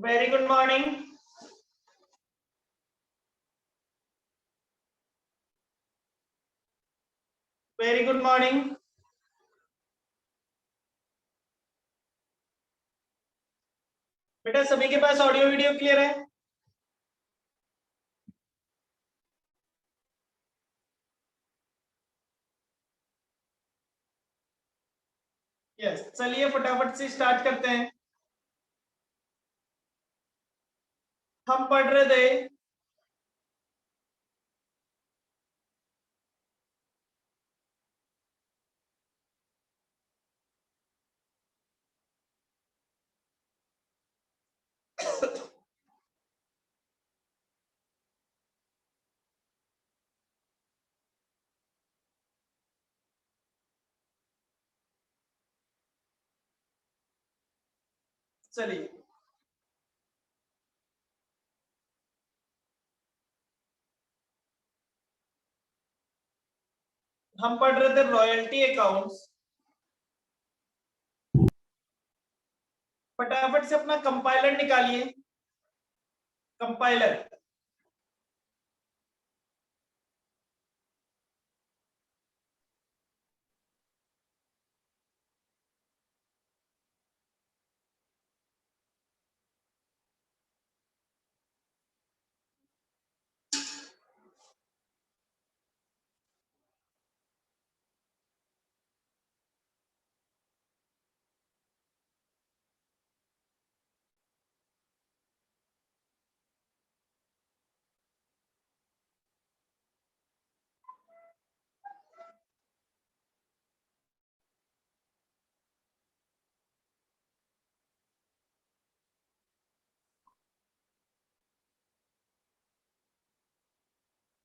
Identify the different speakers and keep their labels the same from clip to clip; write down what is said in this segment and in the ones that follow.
Speaker 1: Very good morning. Very good morning. बेटा सभी के पास ऑडियो वीडियो क्लियर है? यस, चलिए फटाफट से स्टार्ट करते हैं। हम पढ़ रहे थे चलिए हम पढ़ रहे थे रॉयल्टी अकाउंट्स। फटाफट से अपना कंपाइलर निकालिए। कंपाइलर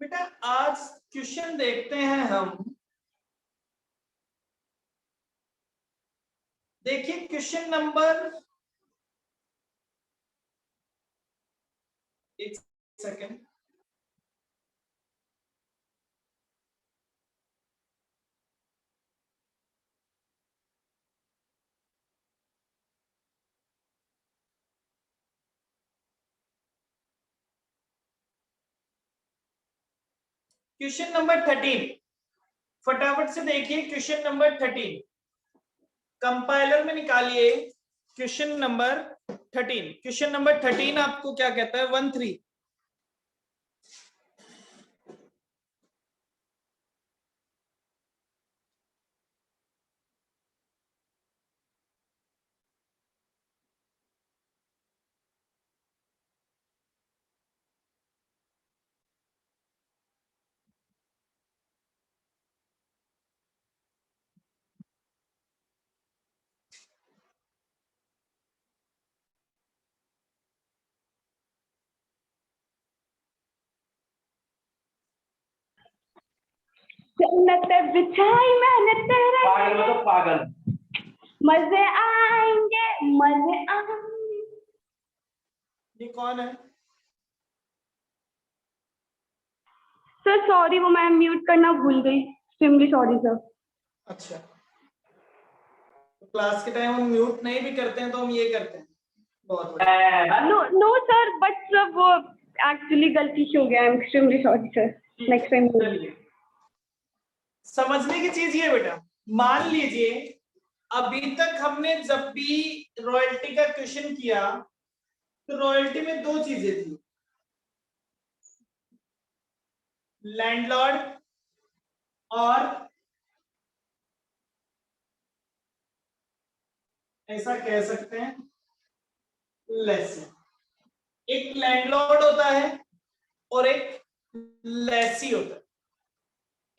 Speaker 1: बेटा आज क्वेश्चन देखते हैं हम। देखिए क्वेश्चन नंबर, एक सेकेंड। क्वेश्चन नंबर 13 फटाफट से देखिए। क्वेश्चन नंबर 13 कंपाइलर में निकालिए। क्वेश्चन नंबर 13, क्वेश्चन नंबर 13 आपको क्या कहता है? 13।
Speaker 2: जन्नत बिछाई मैंने तेरे
Speaker 3: पागल मतलब पागल।
Speaker 2: मजे आएंगे मजे आएंगे।
Speaker 1: ये कौन है?
Speaker 2: सर सॉरी, वो मैं म्यूट करना भूल गई। Extremely sorry sir.
Speaker 1: अच्छा, तो क्लास के टाइम हम म्यूट नहीं भी करते हैं तो हम ये करते हैं। बहुत बढ़िया।
Speaker 2: No no sir, but sir वो एक्चुअली गलती से हो गया। I am extremely sorry sir. Next time.
Speaker 1: चलिए, समझने की चीज ये बेटा, मान लीजिए अभी तक हमने जब भी रॉयल्टी का क्वेश्चन किया तो रॉयल्टी में दो चीजें थी, लैंडलॉर्ड और ऐसा कह सकते हैं लेसी। एक लैंडलॉर्ड होता है और एक लेसी होता है।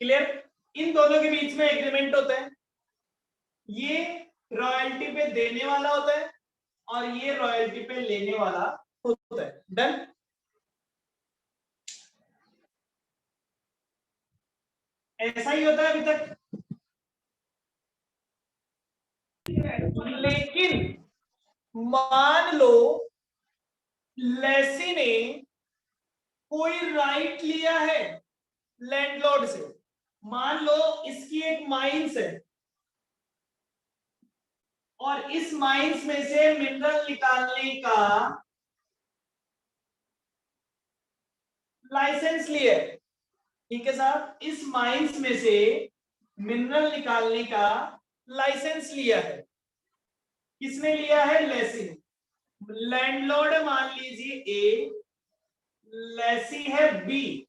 Speaker 1: क्लियर? इन दोनों के बीच में एग्रीमेंट होता है। ये रॉयल्टी पे देने वाला होता है और ये रॉयल्टी पे लेने वाला होता है। डन? ऐसा ही होता है अभी तक। लेकिन मान लो लेसी ने कोई राइट लिया है लैंडलॉर्ड से। मान लो इसकी एक माइंस है और इस माइंस में से मिनरल निकालने का लाइसेंस लिया है, ठीक है साहब, इस माइंस में से मिनरल निकालने का लाइसेंस लिया है। किसने लिया है? लेसी ने। लैंडलॉर्ड मान लीजिए ए, लेसी है बी,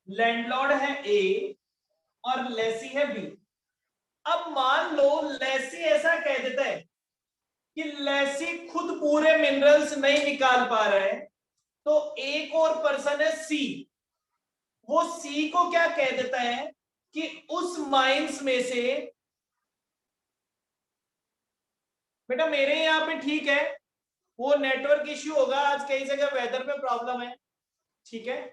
Speaker 1: लैंडलॉर्ड है ए और लेसी है बी। अब मान लो लेसी ऐसा कह देता है कि लेसी खुद पूरे मिनरल्स नहीं निकाल पा रहा है, तो एक और पर्सन है सी, वो सी को क्या कह देता है कि उस माइंस में से, बेटा मेरे यहाँ पे ठीक है, वो नेटवर्क इश्यू होगा आज, कई जगह वेदर पे प्रॉब्लम है, ठीक है,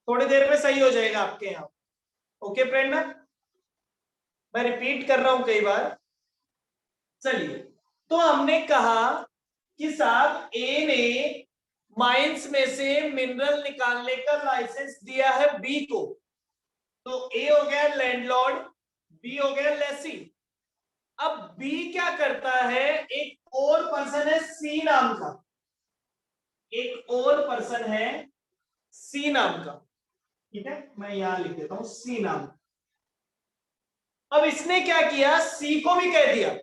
Speaker 1: थोड़ी देर में सही हो जाएगा आपके यहाँ। ओके प्रेरणा, मैं रिपीट कर रहा हूं कई बार। चलिए, तो हमने कहा कि साहब ए ने माइंस में से मिनरल निकालने का लाइसेंस दिया है बी को, तो ए हो गया लैंडलॉर्ड, बी हो गया लेसी। अब बी क्या करता है, एक और पर्सन है सी नाम का, एक और पर्सन है सी नाम का, ठीक है, मैं यहां लिख देता हूं सी नाम। अब इसने क्या किया, सी को भी कह दिया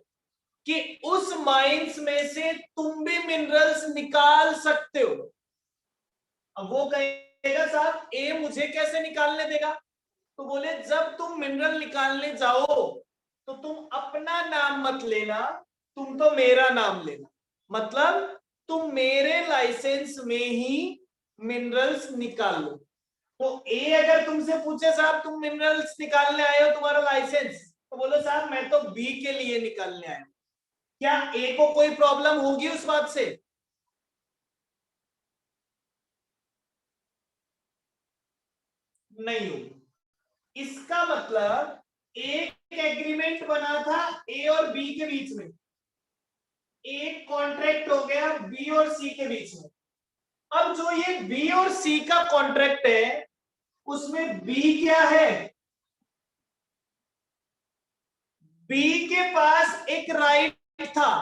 Speaker 1: कि उस माइंस में से तुम भी मिनरल्स निकाल सकते हो। अब वो कहेगा साहब ए मुझे कैसे निकालने देगा, तो बोले जब तुम मिनरल निकालने जाओ तो तुम अपना नाम मत लेना, तुम तो मेरा नाम लेना, मतलब तुम मेरे लाइसेंस में ही मिनरल्स निकाल लो। तो ए अगर तुमसे पूछे साहब तुम मिनरल्स निकालने आए हो, तुम्हारा लाइसेंस, तो बोलो साहब मैं तो बी के लिए निकालने आया हूं, क्या ए को कोई प्रॉब्लम होगी उस बात से? नहीं होगी। इसका मतलब एक एग्रीमेंट बना था ए और बी के बीच में, एक कॉन्ट्रैक्ट हो गया बी और सी के बीच में। अब जो ये बी और सी का कॉन्ट्रैक्ट है उसमें बी क्या है, बी के पास एक राइट था।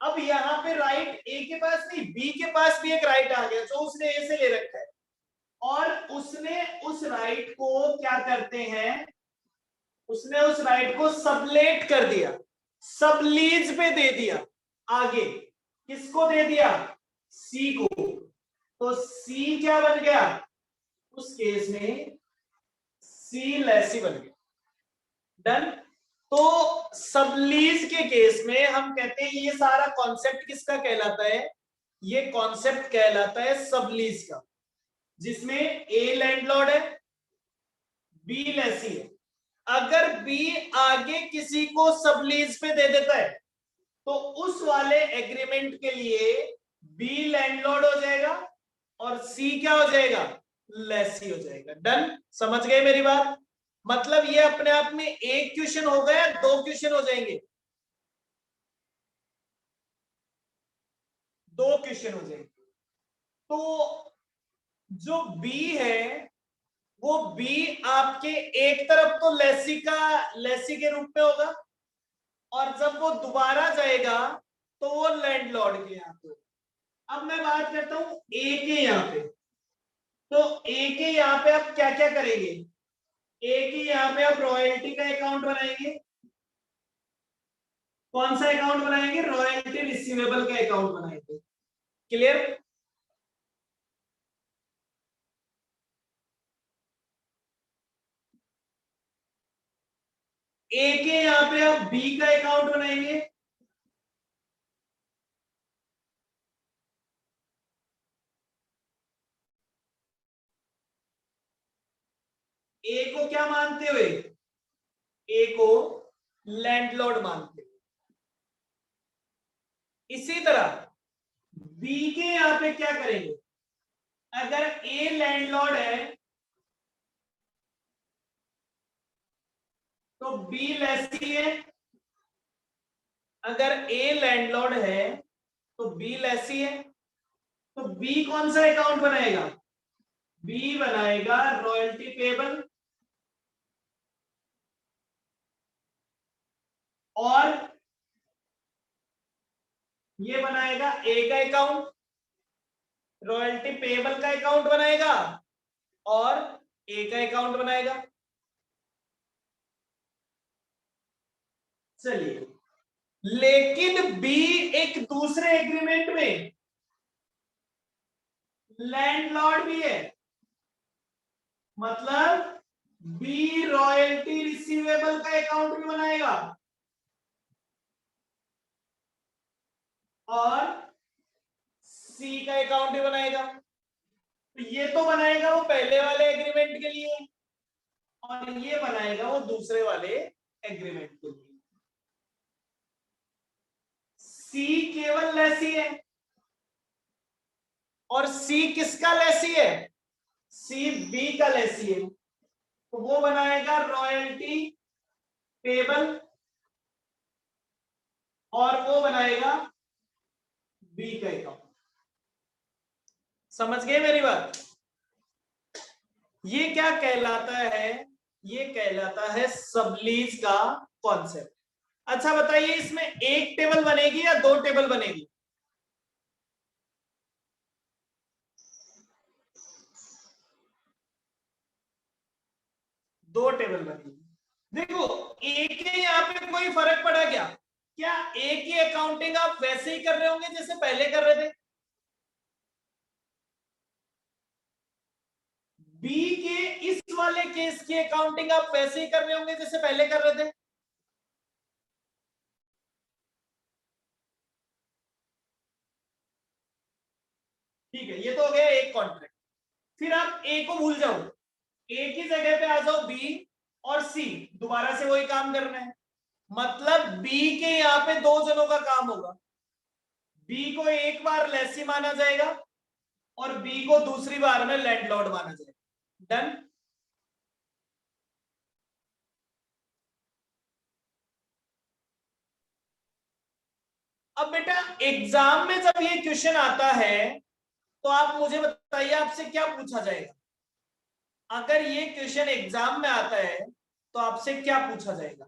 Speaker 1: अब यहां पे राइट ए के पास नहीं, बी के पास भी एक राइट आ गया जो उसने ए से ले रखा है, और उसने उस राइट को क्या करते हैं, उसने उस राइट को सबलेट कर दिया, सबलीज पे दे दिया, आगे किसको दे दिया, सी को। तो सी क्या बन गया, उस केस में सी लेसी बन गया। डन। तो सबलीज के केस में हम कहते हैं ये सारा कॉन्सेप्ट किसका कहलाता है, ये कॉन्सेप्ट कहलाता है सबलीज का, जिसमें ए लैंडलॉर्ड है, बी लेसी है। अगर बी आगे किसी को सबलीज पे दे देता है तो उस वाले एग्रीमेंट के लिए बी लैंडलॉर्ड हो जाएगा और सी क्या हो जाएगा, लेसी हो जाएगा। डन, समझ गए मेरी बात? मतलब ये अपने आप में एक क्वेश्चन हो गया, दो क्वेश्चन हो जाएंगे, दो क्वेश्चन हो जाएंगे। तो जो बी है वो बी आपके एक तरफ तो लेसी के रूप में होगा, और जब वो दोबारा जाएगा तो वो लैंडलॉर्ड के यहाँ पे। अब मैं बात करता हूं ए के यहाँ पे, तो ए के यहाँ पे आप क्या क्या करेंगे, ए के यहाँ पे आप रॉयल्टी का अकाउंट बनाएंगे, कौन सा अकाउंट बनाएंगे, रॉयल्टी रिसीवेबल का अकाउंट बनाएंगे। क्लियर? ए के यहाँ पे आप बी का अकाउंट बनाएंगे, ए को क्या मानते हुए, ए को लैंडलॉर्ड मानते हुए। इसी तरह बी के यहाँ पे क्या करेंगे, अगर ए लैंडलॉर्ड है तो बी लेसी है, अगर ए लैंडलॉर्ड है तो बी लेसी है, तो बी कौन सा अकाउंट बनाएगा, बी बनाएगा रॉयल्टी पेबल, और ये बनाएगा ए का अकाउंट रॉयल्टी पेएबल का अकाउंट बनाएगा और ए का अकाउंट बनाएगा। चलिए, लेकिन बी एक दूसरे एग्रीमेंट में लैंडलॉर्ड भी है, मतलब बी रॉयल्टी रिसीवेबल का अकाउंट भी बनाएगा और सी का अकाउंट भी बनाएगा। तो ये तो बनाएगा वो पहले वाले एग्रीमेंट के लिए और ये बनाएगा वो दूसरे वाले एग्रीमेंट के लिए। सी केवल लेसी है और सी किसका लेसी है? सी बी का लेसी है, तो वो बनाएगा रॉयल्टी पेबल और वो बनाएगा बी का अकाउंट। समझ गए मेरी बात? ये क्या कहलाता है? ये कहलाता है सबलीज का कॉन्सेप्ट। अच्छा बताइए, इसमें एक टेबल बनेगी या दो टेबल बनेगी? दो टेबल बनेगी। देखो, एक के यहां पे कोई फर्क पड़ा क्या? क्या ए की अकाउंटिंग आप वैसे ही कर रहे होंगे जैसे पहले कर रहे थे? बी के इस वाले केस की अकाउंटिंग आप वैसे ही कर रहे होंगे जैसे पहले कर रहे थे? ठीक है, ये तो हो गया एक कॉन्ट्रैक्ट। फिर आप ए को भूल जाओ, ए की जगह पे आ जाओ बी और सी, दोबारा से वही काम करना है। मतलब बी के यहां पे दो जनों का काम होगा। बी को एक बार लेसी माना जाएगा और बी को दूसरी बार में लैंडलॉर्ड माना जाएगा। डन? अब बेटा एग्जाम में जब ये क्वेश्चन आता है तो आप मुझे बताइए आपसे क्या पूछा जाएगा? अगर ये क्वेश्चन एग्जाम में आता है तो आपसे क्या पूछा जाएगा?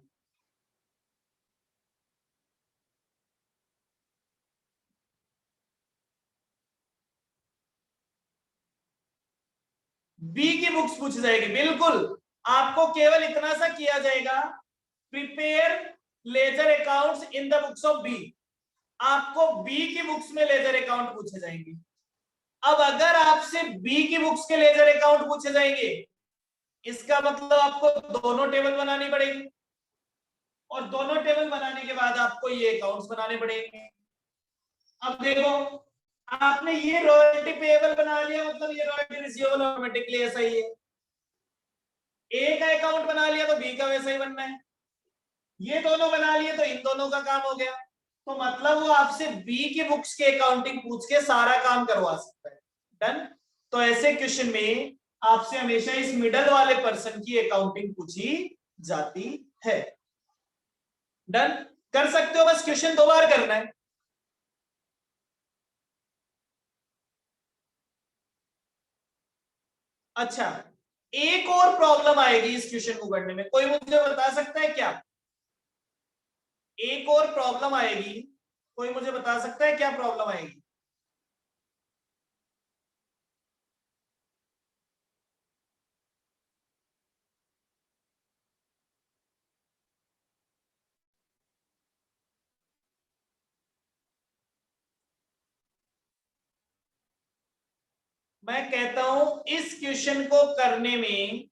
Speaker 1: बी की बुक्स पूछी जाएगी, बिल्कुल। आपको केवल इतना सा किया जाएगा, prepare ledger accounts in the books of B. आपको बी की बुक्स में लेजर अकाउंट पूछे जाएंगे। अब अगर आपसे बी की बुक्स के लेजर अकाउंट पूछे जाएंगे, इसका मतलब आपको दोनों टेबल बनानी पड़ेगी और दोनों टेबल बनाने के बाद आपको ये अकाउंट्स बनाने पड़ेंगे। अब देखो, आपने ये रॉयल्टी पेएबल बना लिया, मतलब ये रॉयल्टी रिसीवेबल ऑटोमेटिकली ऐसा ही है। ए का अकाउंट बना लिया तो बी का वैसा ही बनना है। ये दोनों बना लिए तो इन दोनों का काम हो गया। तो मतलब वो आपसे बी की बुक्स के अकाउंटिंग पूछ के सारा काम करवा सकता है। डन? तो ऐसे क्वेश्चन में आपसे हमेशा इस मिडल वाले पर्सन की अकाउंटिंग पूछी जाती है। डन? कर सकते हो, बस क्वेश्चन दो बार करना है। अच्छा, एक और प्रॉब्लम आएगी इस क्वेश्चन को करने में, कोई मुझे बता सकता है क्या? एक और प्रॉब्लम आएगी, कोई मुझे बता सकता है क्या प्रॉब्लम आएगी? मैं कहता हूं इस क्वेश्चन को करने में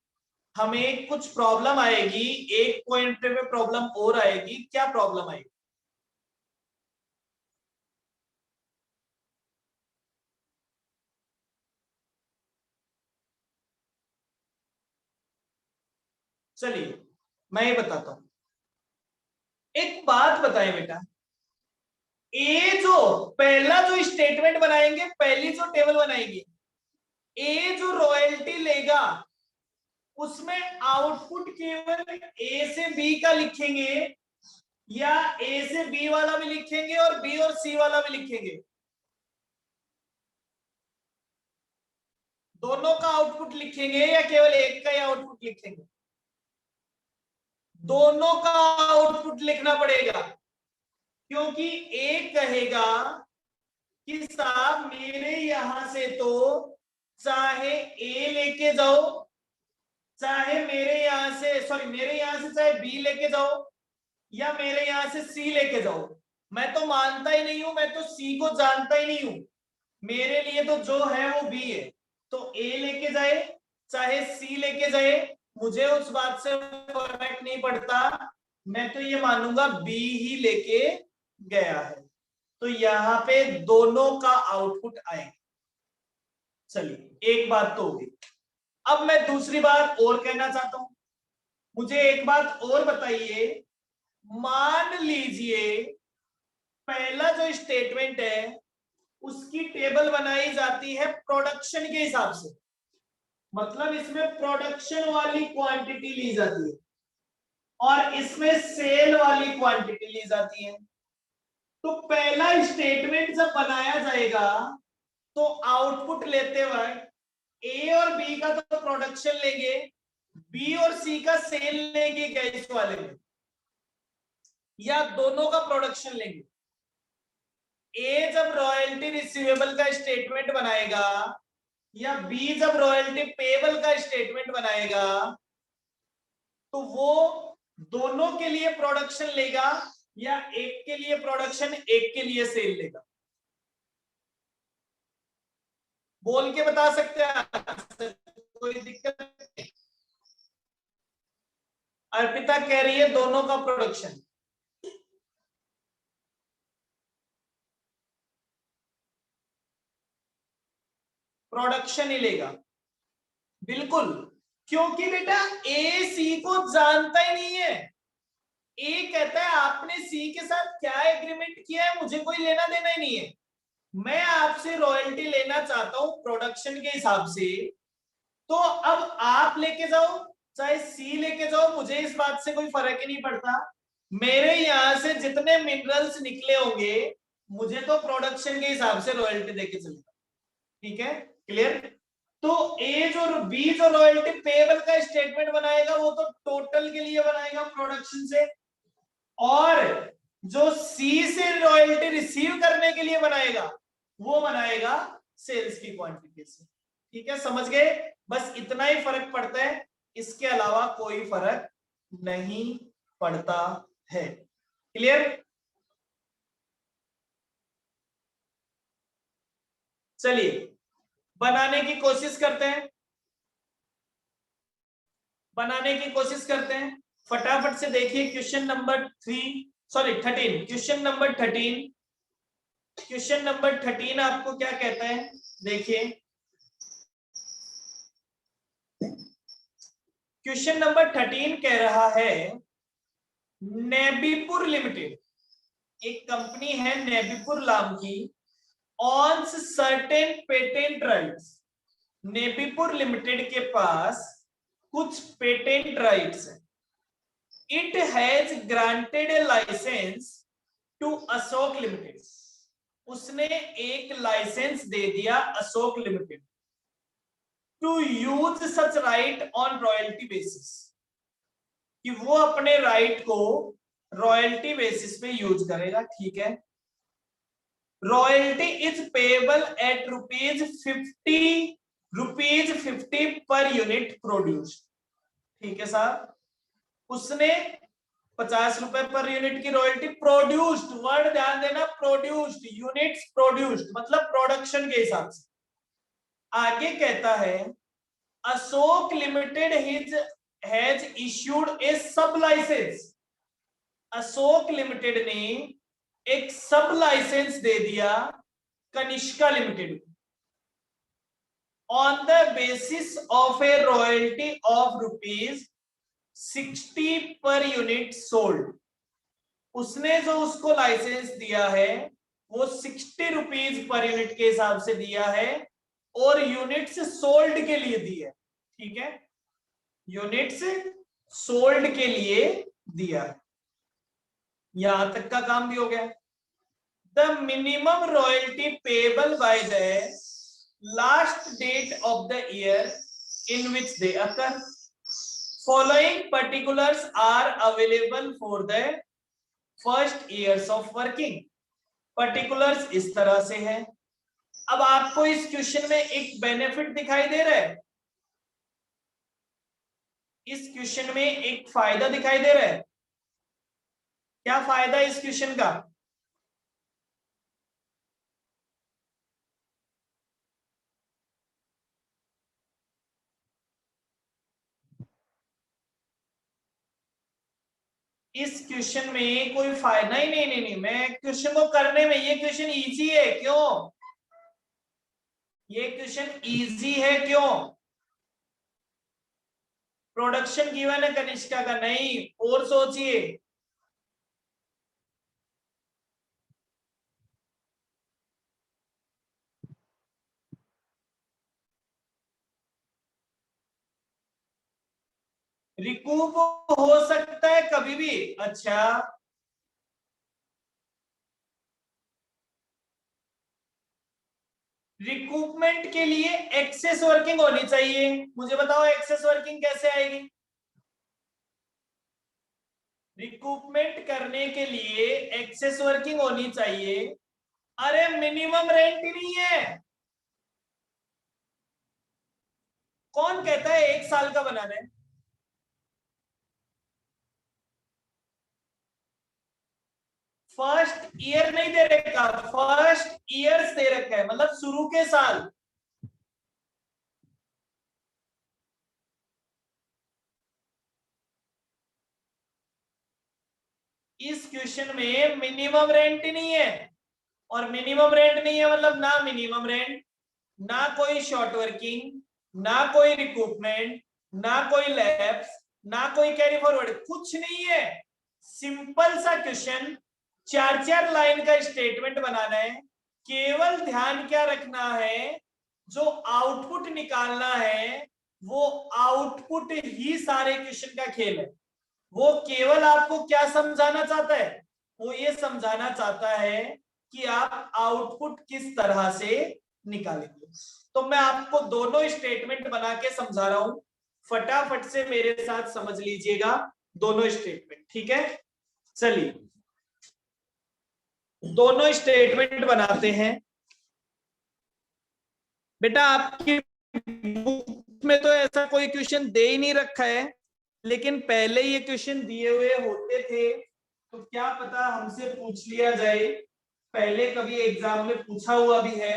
Speaker 1: हमें कुछ प्रॉब्लम आएगी। एक पॉइंट पे प्रॉब्लम और आएगी। क्या प्रॉब्लम आएगी? चलिए मैं ये बताता हूं। एक बात बताएं बेटा, ए जो पहला जो स्टेटमेंट बनाएंगे, पहली जो टेबल बनाएंगे, ए जो रॉयल्टी लेगा उसमें आउटपुट केवल ए से बी का लिखेंगे या ए से बी वाला भी लिखेंगे और बी और सी वाला भी लिखेंगे? दोनों का आउटपुट लिखेंगे या केवल एक का ही आउटपुट लिखेंगे? दोनों का आउटपुट लिखना पड़ेगा, क्योंकि एक कहेगा कि साहब मेरे यहां से तो चाहे ए लेके जाओ, चाहे मेरे यहां से चाहे बी लेके जाओ, या मेरे यहां से सी लेके जाओ, मैं तो मानता ही नहीं हूं, मैं तो सी को जानता ही नहीं हूं, मेरे लिए तो जो है वो बी है। तो ए लेके जाए चाहे सी लेके जाए, मुझे उस बात से फर्क नहीं पड़ता, मैं तो ये मानूंगा बी ही लेके गया है। तो यहां पे दोनों का आउटपुट आएगा। चलिए एक बात तो होगी। अब मैं दूसरी बात और कहना चाहता हूं, मुझे एक बात और बताइए। मान लीजिए पहला जो स्टेटमेंट है उसकी टेबल बनाई जाती है प्रोडक्शन के हिसाब से, मतलब इसमें प्रोडक्शन वाली क्वांटिटी ली जाती है और इसमें सेल वाली क्वांटिटी ली जाती है। तो पहला स्टेटमेंट जब बनाया जाएगा तो आउटपुट लेते वक्त ए और बी का तो प्रोडक्शन लेंगे, बी और सी का सेल लेंगे क्या इस वाले में, या दोनों का प्रोडक्शन लेंगे? ए जब रॉयल्टी रिसीवेबल का स्टेटमेंट बनाएगा या बी जब रॉयल्टी पेबल का स्टेटमेंट बनाएगा तो वो दोनों के लिए प्रोडक्शन लेगा या एक के लिए प्रोडक्शन एक के लिए सेल लेगा? बोल के बता सकते हैं, कोई दिक्कत नहीं। अर्पिता कह रही है दोनों का प्रोडक्शन। प्रोडक्शन ही लेगा बिल्कुल, क्योंकि बेटा ए सी को जानता ही नहीं है। ए कहता है आपने सी के साथ क्या एग्रीमेंट किया है मुझे कोई लेना देना ही नहीं है, मैं आपसे रॉयल्टी लेना चाहता हूं प्रोडक्शन के हिसाब से। तो अब आप लेके जाओ चाहे सी लेके जाओ, मुझे इस बात से कोई फर्क ही नहीं पड़ता, मेरे यहां से जितने मिनरल्स निकले होंगे मुझे तो प्रोडक्शन के हिसाब से रॉयल्टी देके चलेगा। ठीक है, क्लियर? तो ए जो बी जो रॉयल्टी पेबल का स्टेटमेंट बनाएगा वो तो टोटल के लिए बनाएगा प्रोडक्शन से, और जो सी से रॉयल्टी रिसीव करने के लिए बनाएगा वो बनाएगा सेल्स की क्वांटिटी से। ठीक है, समझ गए? बस इतना ही फर्क पड़ता है, इसके अलावा कोई फर्क नहीं पड़ता है। क्लियर? चलिए बनाने की कोशिश करते हैं, फटाफट से देखिए क्वेश्चन नंबर 13 क्वेश्चन नंबर 13 आपको क्या कहता है, देखिए क्वेश्चन नंबर 13 कह रहा है नेबीपुर लिमिटेड, एक कंपनी है नेबीपुर नाम की, owns certain patent rights. Nebipur limited के पास कुछ पेटेंट राइट्स हैं। It has granted a licence to Ashok limited, उसने एक लाइसेंस दे दिया Ashok limited to use such right on royalty basis, कि वो अपने राइट को रॉयल्टी बेसिस पे यूज करेगा। ठीक है, royalty is payable eight ₹50 per unit produced. ठीक है साहब, उसने 50 रुपए पर यूनिट की रॉयल्टी, प्रोड्यूस्ड वर्ड ध्यान देना, प्रोड्यूस्ड यूनिट्स प्रोड्यूस्ड मतलब प्रोडक्शन के हिसाब से। आगे कहता है अशोक लिमिटेड हैज इश्यूड ए सब लाइसेंस, अशोक लिमिटेड ने एक सब लाइसेंस दे दिया Kanishka limited on the basis of A royalty of ₹60 per unit sold. उसने जो उसको लाइसेंस दिया है वो ₹60 पर यूनिट के हिसाब से दिया है और यूनिट्स सोल्ड के लिए दी है। ठीक है, यूनिट्स सोल्ड के लिए दिया है। यहां तक का काम भी हो गया। The minimum royalty payable by the last date of the year in which they occur, following particulars are available for the first years of working। particulars इस तरह से है, अब आपको इस क्वेश्चन में एक बेनिफिट दिखाई दे रहा है, इस क्वेश्चन में एक फायदा दिखाई दे रहा है। क्या फायदा है इस क्वेश्चन का? इस क्वेश्चन में कोई फायदा ही नहीं, मैं क्वेश्चन को करने में, ये क्वेश्चन इजी है क्यों? ये क्वेश्चन इजी है क्यों? प्रोडक्शन गिवन है कनिष्का का, नहीं और सोचिए। रिकूप हो सकता है कभी भी। अच्छा, रिकूपमेंट के लिए एक्सेस वर्किंग होनी चाहिए। मुझे बताओ एक्सेस वर्किंग कैसे आएगी? रिकूपमेंट करने के लिए एक्सेस वर्किंग होनी चाहिए। अरे मिनिमम रेंट ही नहीं है। कौन कहता है 1 साल का बनाना है? फर्स्ट ईयर नहीं दे रखा, फर्स्ट ईयर्स दे रखा है, मतलब शुरू के साल। इस क्वेश्चन में मिनिमम रेंट ही नहीं है, और मिनिमम रेंट नहीं है मतलब ना मिनिमम रेंट, ना कोई शॉर्ट वर्किंग, ना कोई रिकूपमेंट, ना कोई लैप्स, ना कोई कैरी फॉरवर्ड, कुछ नहीं है। सिंपल सा क्वेश्चन, 4 लाइन का स्टेटमेंट बनाना है। केवल ध्यान क्या रखना है, जो आउटपुट निकालना है वो आउटपुट ही सारे क्वेश्चन का खेल है। वो केवल आपको क्या समझाना चाहता है, वो ये समझाना चाहता है कि आप आउटपुट किस तरह से निकालेंगे। तो मैं आपको दोनों स्टेटमेंट बना के समझा रहा हूं, फटाफट से मेरे साथ समझ लीजिएगा दोनों स्टेटमेंट, ठीक है? चलिए दोनों स्टेटमेंट बनाते हैं। बेटा आपकी बुक में तो ऐसा कोई क्वेश्चन दे ही नहीं रखा है, लेकिन पहले ये क्वेश्चन दिए हुए होते थे तो क्या पता हमसे पूछ लिया जाए, पहले कभी एग्जाम में पूछा हुआ भी है,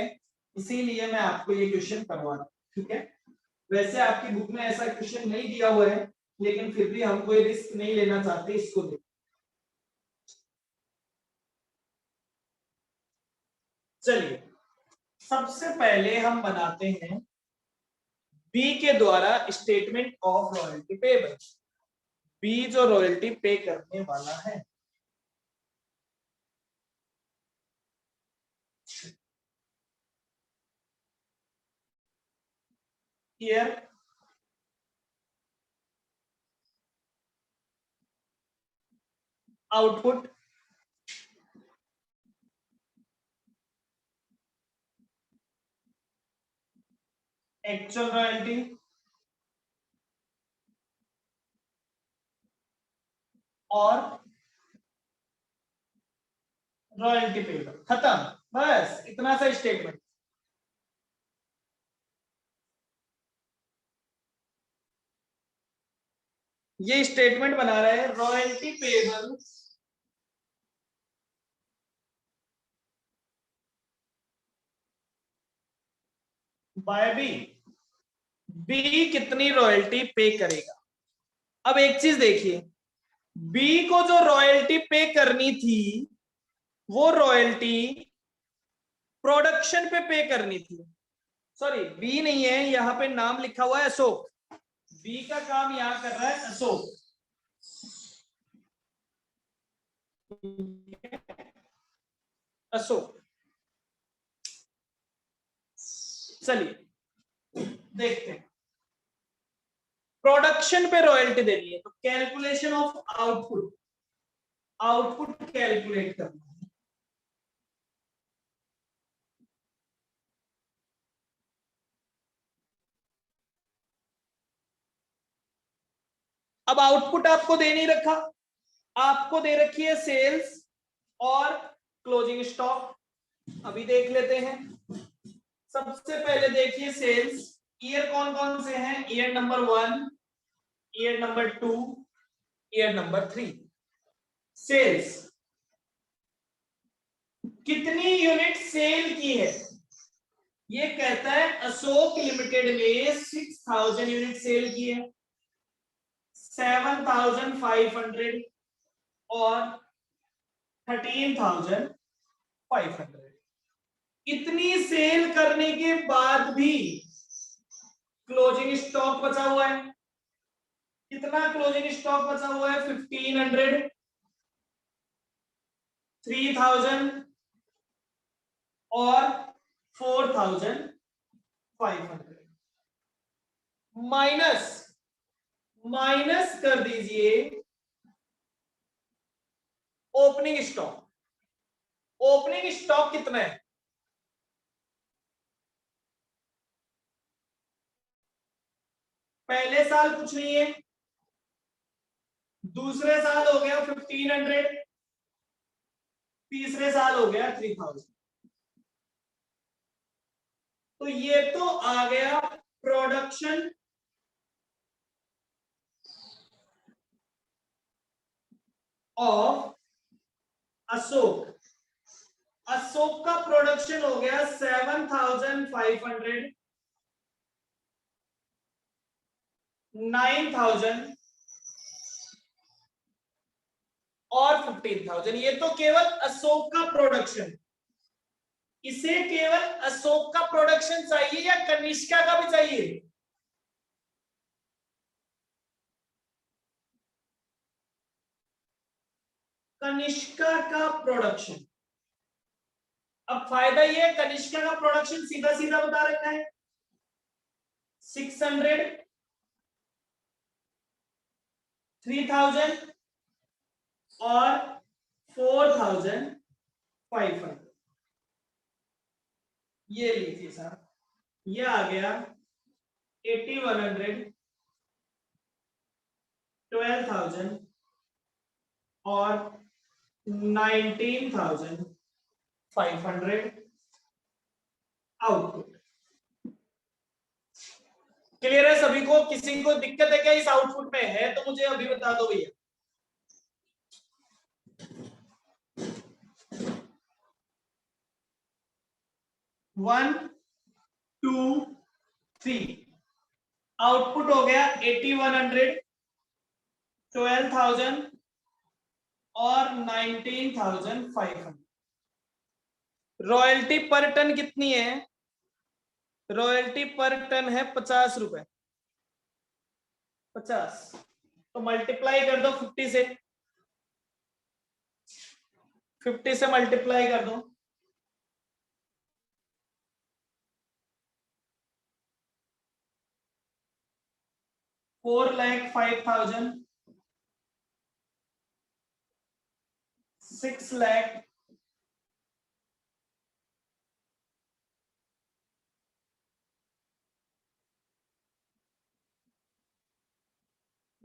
Speaker 1: इसीलिए मैं आपको ये क्वेश्चन करवा रहा हूं, ठीक है? वैसे आपकी बुक में ऐसा क्वेश्चन नहीं दिया हुआ है, लेकिन फिर भी हम कोई रिस्क नहीं लेना चाहते इसको ले। चलिए सबसे पहले हम बनाते हैं बी के द्वारा statement of royalty payable. B जो रॉयल्टी पे करने वाला है, हियर आउटपुट एक्चुअल रॉयल्टी और रॉयल्टी पेबल, खत्म। बस इतना सा स्टेटमेंट। ये स्टेटमेंट बना रहा है royalty payable by B. B कितनी रॉयल्टी पे करेगा? अब एक चीज देखिए, बी को जो रॉयल्टी पे करनी थी वो रॉयल्टी प्रोडक्शन पे करनी थी। सॉरी बी नहीं है, यहां पे नाम लिखा हुआ है अशोक। बी का काम यहां कर रहा है अशोक। अशोक, चलिए देखते हैं। प्रोडक्शन पे रॉयल्टी देनी है तो calculation of output, output calculate करना है। अब आउटपुट आपको दे नहीं रखा, आपको दे रखी है सेल्स और क्लोजिंग स्टॉक। अभी देख लेते हैं सबसे पहले देखिए सेल्स ईयर कौन कौन से हैं, year number 1, year number 2, year number 3। Sales कितनी यूनिट सेल की है, ये कहता है अशोक लिमिटेड ने 6000 यूनिट सेल की है, 7500 और 13500। इतनी सेल करने के बाद भी क्लोजिंग स्टॉक बचा हुआ है। कितना क्लोजिंग स्टॉक बचा हुआ है, 1500, 3000 और 4500। माइनस माइनस कर दीजिए ओपनिंग स्टॉक। ओपनिंग स्टॉक कितना है, पहले साल कुछ नहीं है, दूसरे साल हो गया 1500, तीसरे साल हो गया 3000। तो ये तो आ गया प्रोडक्शन ऑफ अशोक। अशोक का प्रोडक्शन हो गया 7500, 9000 और 15000। ये तो केवल अशोक का प्रोडक्शन। इसे केवल अशोक का प्रोडक्शन चाहिए या कनिष्का का भी चाहिए, कनिष्का का प्रोडक्शन। अब फायदा ये है कनिष्का का प्रोडक्शन सीधा सीधा बता रखा है, 600, 3000 और 4500। ये लीजिए साहब, ये आ गया 8100, 12000 और 19500 आउटपुट। क्लियर है सभी को, किसी को दिक्कत है क्या इस आउटपुट में, है तो मुझे अभी बता दो भैया। 1 2 3 आउटपुट हो गया 8100, 12000 और 19500। रॉयल्टी पर टन कितनी है, रॉयल्टी पर टन है 50 रुपए। 50 तो मल्टीप्लाई कर दो 50 से, 50 से मल्टीप्लाई कर दो, 4,05,000, 6 लाख,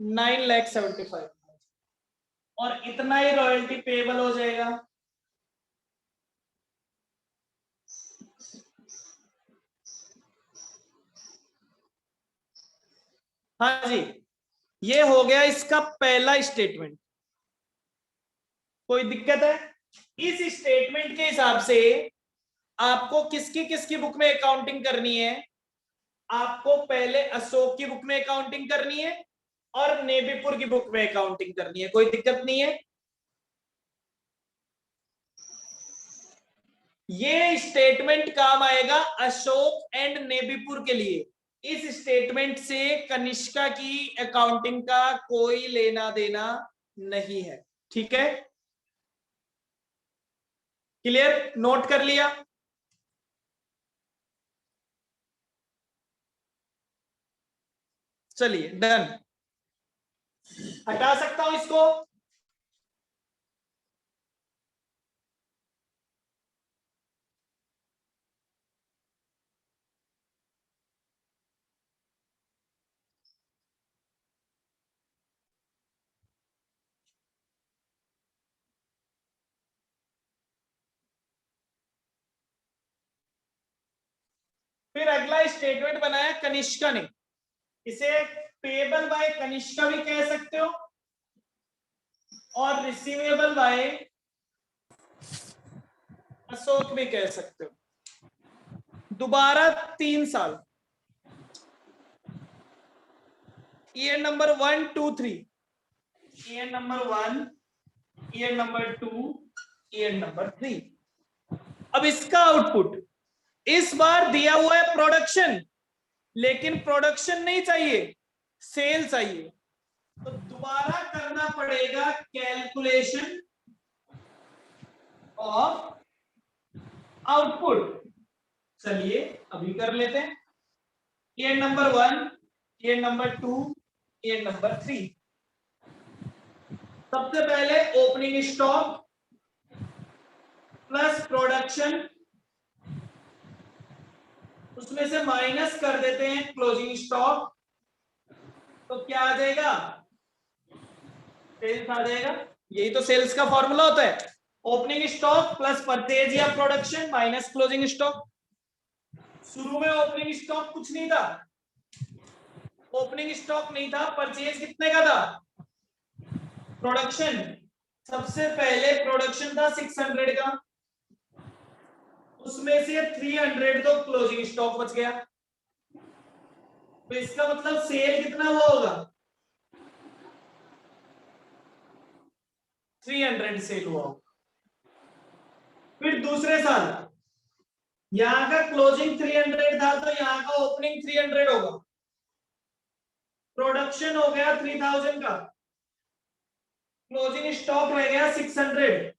Speaker 1: 9,75,000 और इतना ही रॉयल्टी पेबल हो जाएगा। हाँ जी, ये हो गया इसका पहला स्टेटमेंट। कोई दिक्कत है, इस स्टेटमेंट के हिसाब से आपको किसकी किसकी बुक में अकाउंटिंग करनी है, आपको पहले अशोक की बुक में अकाउंटिंग करनी है और नेबीपुर की बुक में अकाउंटिंग करनी है। कोई दिक्कत नहीं है। ये स्टेटमेंट काम आएगा अशोक एंड नेबीपुर के लिए। इस स्टेटमेंट से कनिष्का की अकाउंटिंग का कोई लेना देना नहीं है। ठीक है, क्लियर, नोट कर लिया। चलिए डन, हटा सकता हूं इसको। फिर अगला स्टेटमेंट बनाया कनिष्का ने, इसे पेएबल बाय कनिष्का भी कह सकते हो और रिसीवेबल बाय अशोक भी कह सकते हो। दोबारा 3 साल, year number 1 2 3, year number 1, year number 2, year number 3। अब इसका आउटपुट इस बार दिया हुआ है प्रोडक्शन, लेकिन प्रोडक्शन नहीं चाहिए, सेल चाहिए, तो दोबारा करना पड़ेगा कैलकुलेशन ऑफ आउटपुट। चलिए अभी कर लेते हैं। Year number 1, year number 2, year number 3। सबसे पहले ओपनिंग स्टॉक प्लस प्रोडक्शन, उसमें से माइनस कर देते हैं क्लोजिंग स्टॉक, तो क्या आ जाएगा? सेल्स आ जाएगा। यही तो सेल्स का फॉर्मूला होता है, ओपनिंग स्टॉक प्लस परचेज या प्रोडक्शन माइनस क्लोजिंग स्टॉक। शुरू में ओपनिंग स्टॉक कुछ नहीं था, ओपनिंग स्टॉक नहीं था, परचेज कितने का था? प्रोडक्शन, सबसे पहले प्रोडक्शन था 600 का, उसमें से 300 तो क्लोजिंग स्टॉक बच गया, तो इसका मतलब सेल कितना हुआ होगा? 300 सेल हुआ होगा। फिर दूसरे साल यहां का क्लोजिंग 300 था, तो यहां का ओपनिंग 300 होगा, प्रोडक्शन हो गया 3000 का, क्लोजिंग स्टॉक रह गया 600,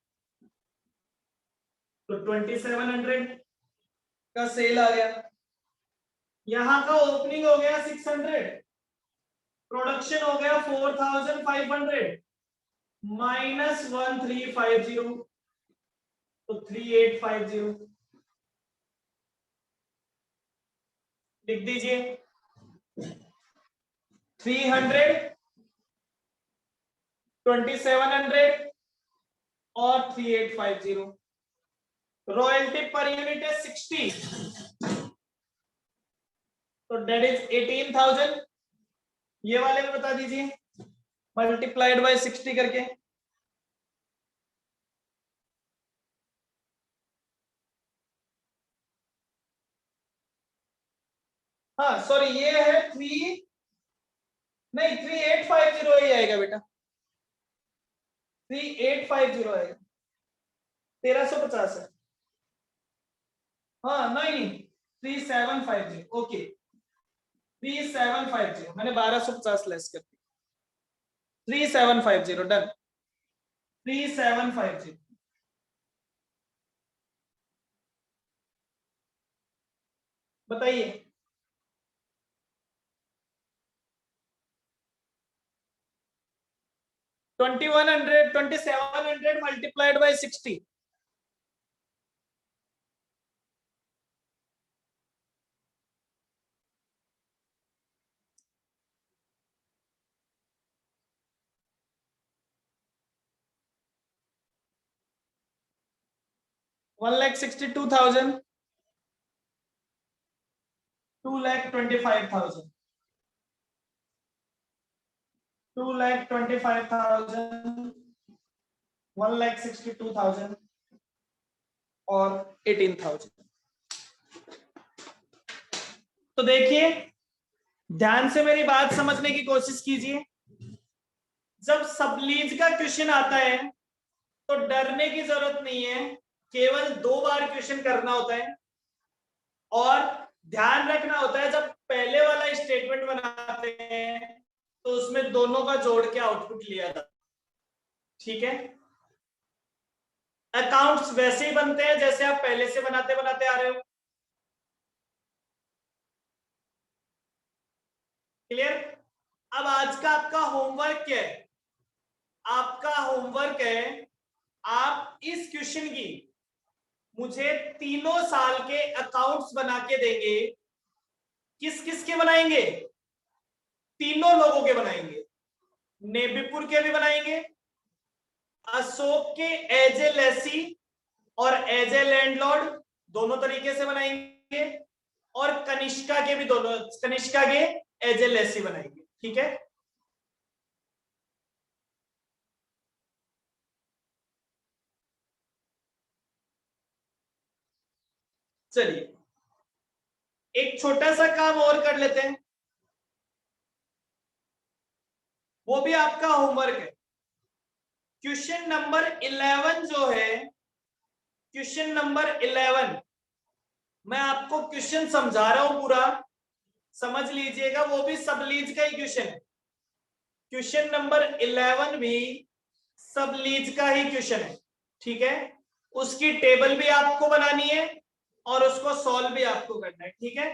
Speaker 1: तो 2700 का सेल आ गया। यहां का ओपनिंग हो गया 600, प्रोडक्शन हो गया 4500 माइनस 1350, तो 3850 लिख दीजिए। 300, 2700 और 3850। रॉयल्टी पर यूनिट है 60, तो डेट इज 18,000। ये वाले में बता दीजिए मल्टीप्लाइड बाय 60 करके। हाँ सॉरी, ये है 3, नहीं 3850 ही आएगा बेटा, 3850 आएगा, 1350 है। हाँ नहीं 3750, ओके 3750, मैंने 1250 लेस कर दी, 3750 डन, 3750। बताइए 2100, 2700 मल्टीप्लाइड बाय 60, $1,62,000, 2,25,000, 2,25,000, 1,62,000 और 18,000। तो देखिए ध्यान से मेरी बात समझने की कोशिश कीजिए। जब सबलीज का क्वेश्चन आता है तो डरने की जरूरत नहीं है, केवल 2 बार क्वेश्चन करना होता है और ध्यान रखना होता है जब पहले वाला स्टेटमेंट बनाते हैं तो उसमें दोनों का जोड़ के आउटपुट लिया जाता है। ठीक है, अकाउंट्स वैसे ही बनते हैं जैसे आप पहले से बनाते बनाते आ रहे हो। क्लियर? अब आज का आपका होमवर्क क्या है? आपका होमवर्क है आप इस क्वेश्चन की मुझे तीनों साल के अकाउंट्स बना के देंगे। किस किस के बनाएंगे? तीनों लोगों के बनाएंगे, नेबीपुर के भी बनाएंगे, अशोक के एज ए लेसी और एज ए लैंडलॉर्ड, दोनों तरीके से बनाएंगे, और कनिष्का के भी दोनों, कनिष्का के एज ए लेसी बनाएंगे, ठीक है। चलिए एक छोटा सा काम और कर लेते हैं, वो भी आपका होमवर्क है। क्वेश्चन नंबर 11 जो है, क्वेश्चन नंबर 11 मैं आपको क्वेश्चन समझा रहा हूं पूरा, समझ लीजिएगा, वो भी सबलीज का ही क्वेश्चन है। क्वेश्चन नंबर 11 भी सबलीज का ही क्वेश्चन है, ठीक है। उसकी टेबल भी आपको बनानी है और उसको सॉल्व भी आपको करना है, ठीक है।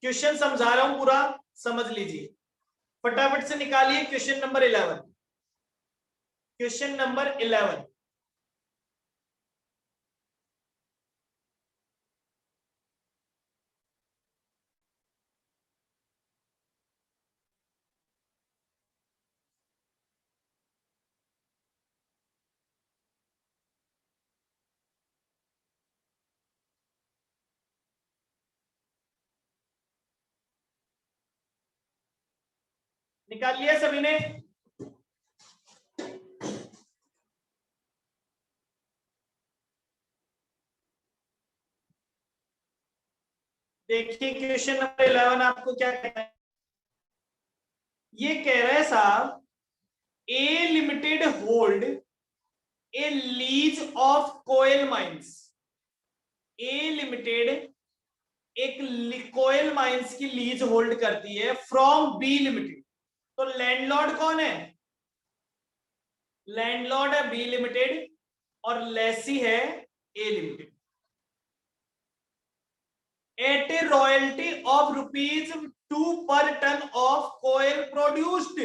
Speaker 1: क्वेश्चन समझा रहा हूं पूरा, समझ लीजिए, फटाफट से निकालिए क्वेश्चन नंबर 11। क्वेश्चन नंबर 11 निकाल लिया सभी ने? देखिए क्वेश्चन नंबर 11 आपको क्या कहना है, ये कह रहा है साहब, A Limited hold a lease of coal mines. A Limited एक कोयल माइंस की लीज होल्ड करती है फ्रॉम बी लिमिटेड। तो लैंडलॉर्ड कौन है? लैंडलॉर्ड है बी लिमिटेड और लेसी है A Limited. At a royalty of ₹2 per ton of coal produced.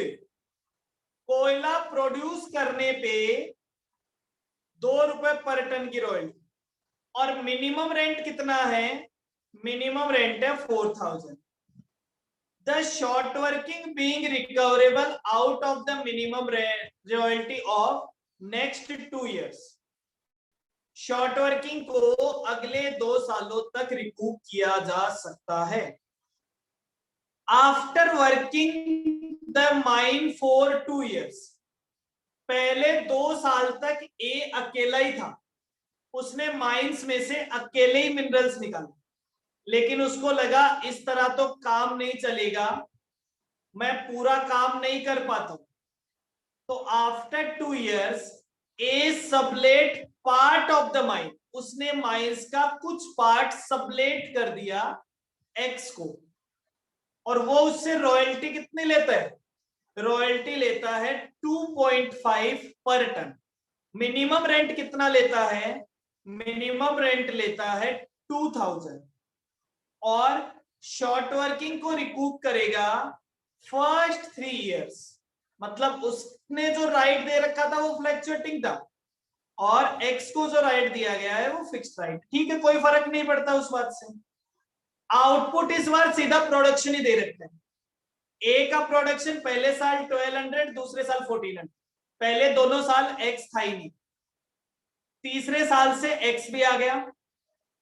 Speaker 1: कोयला प्रोड्यूस करने पे ₹2 पर टन की रॉयल्टी, और मिनिमम रेंट कितना है? मिनिमम रेंट है 4000। The short working being recoverable out of the minimum royalty of next 2 years। Short working को अगले 2 सालों तक रिकूप किया जा सकता है। After working the mine for 2 years। पहले 2 साल तक ए अकेला ही था, उसने माइंस में से अकेले ही मिनरल्स निकाले, लेकिन उसको लगा इस तरह तो काम नहीं चलेगा, मैं पूरा काम नहीं कर पाता हूं। तो after 2 years A sublet part of the mine, उसने माइंस का कुछ पार्ट सबलेट कर दिया एक्स को, और वो उससे रॉयल्टी कितनी लेता है? रॉयल्टी लेता है 2.5 पर टन। मिनिमम रेंट कितना लेता है? मिनिमम रेंट लेता है 2000, और शॉर्ट वर्किंग को रिकूप करेगा फर्स्ट 3 years। मतलब उसने जो राइट दे रखा था वो फ्लक्चुएटिंग था, और एक्स को जो राइट दिया गया है वो फिक्स्ड राइट, ठीक है, कोई फर्क नहीं पड़ता उस बात से। आउटपुट इस बार सीधा प्रोडक्शन ही दे रखते हैं। ए का प्रोडक्शन पहले साल 1200, दूसरे साल 1400। पहले दोनों साल एक्स था ही नहीं, तीसरे साल से एक्स भी आ गया।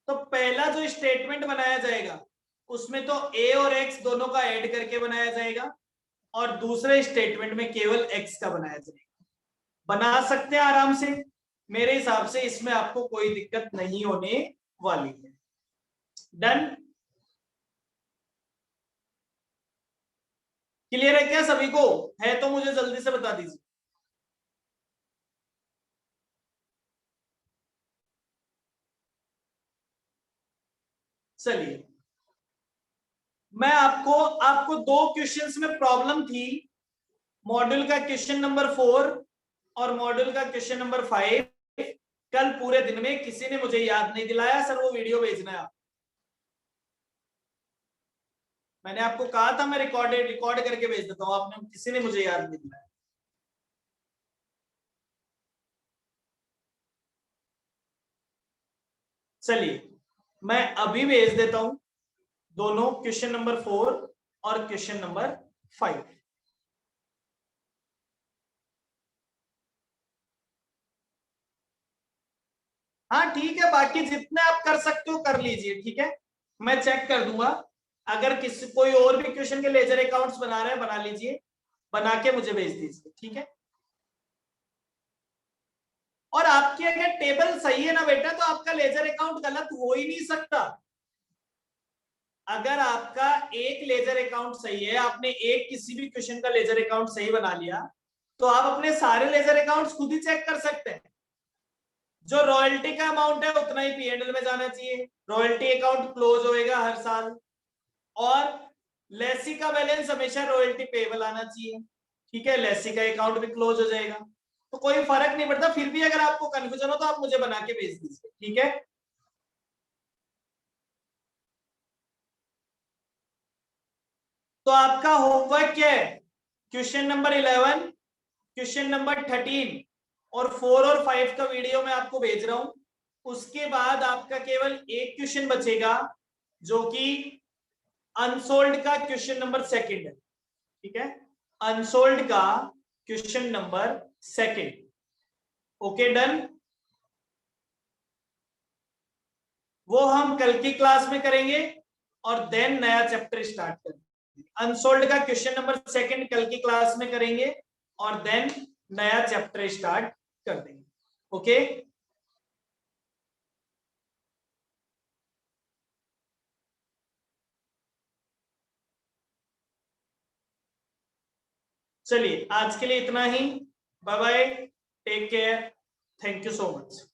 Speaker 1: तो पहला जो स्टेटमेंट बनाया जाएगा उसमें तो ए और एक्स दोनों का ऐड करके बनाया जाएगा, और दूसरे स्टेटमेंट में केवल एक्स का बनाया जाएगा। बना सकते हैं आराम से, मेरे हिसाब से इसमें आपको कोई दिक्कत नहीं होने वाली है। डन? क्लियर है क्या सभी को? है तो मुझे जल्दी से बता दीजिए। चलिए मैं आपको आपको 2 क्वेश्चंस में प्रॉब्लम थी, मॉड्यूल का क्वेश्चन नंबर 4 और मॉड्यूल का क्वेश्चन नंबर 5। कल पूरे दिन में किसी ने मुझे याद नहीं दिलाया सर वो वीडियो भेजना है आप। मैंने आपको कहा था मैं रिकॉर्ड करके भेज देता हूं, आपने किसी ने मुझे याद नहीं दिलाया। चलिए मैं अभी भेज देता हूं दोनों, क्वेश्चन नंबर 4 और क्वेश्चन नंबर 5। हाँ ठीक है, बाकी जितने आप कर सकते हो कर लीजिए, ठीक है। मैं चेक कर दूंगा। अगर किसी कोई और भी क्वेश्चन के लेजर अकाउंट्स बना रहे हैं, बना लीजिए, बना के मुझे भेज दीजिए, ठीक है। और आपकी अगर टेबल सही है ना बेटा, तो आपका लेजर अकाउंट गलत हो ही नहीं सकता। अगर आपका एक लेजर अकाउंट सही है, आपने एक किसी भी क्वेश्चन का लेजर अकाउंट सही बना लिया, तो आप अपने सारे लेजर अकाउंट्स खुद ही चेक कर सकते हैं। जो रॉयल्टी का अमाउंट है उतना ही P&L में जाना चाहिए, रॉयल्टी अकाउंट क्लोज होएगा हर साल, और लेसी का बैलेंस हमेशा रॉयल्टी पेबल आना चाहिए, ठीक है, लेसी का अकाउंट भी क्लोज हो जाएगा। तो कोई फर्क नहीं पड़ता। फिर भी अगर आपको कंफ्यूजन हो तो आप मुझे बना के भेज दीजिए, ठीक है। तो आपका होमवर्क क्या है? क्वेश्चन नंबर 11, क्वेश्चन नंबर 13 और 4 और 5 का वीडियो मैं आपको भेज रहा हूं। उसके बाद आपका केवल एक क्वेश्चन बचेगा, जो कि अनसोल्ड का क्वेश्चन नंबर 2 है, ठीक है, अनसोल्ड का क्वेश्चन नंबर 2। Okay, done. वो हम कल की क्लास में करेंगे और देन नया चैप्टर स्टार्ट करेंगे। अनसोल्ड का क्वेश्चन नंबर 2 कल की क्लास में करेंगे और देन नया चैप्टर स्टार्ट कर देंगे। ओके, चलिए आज के लिए इतना ही। Bye bye, take care, thank you so much.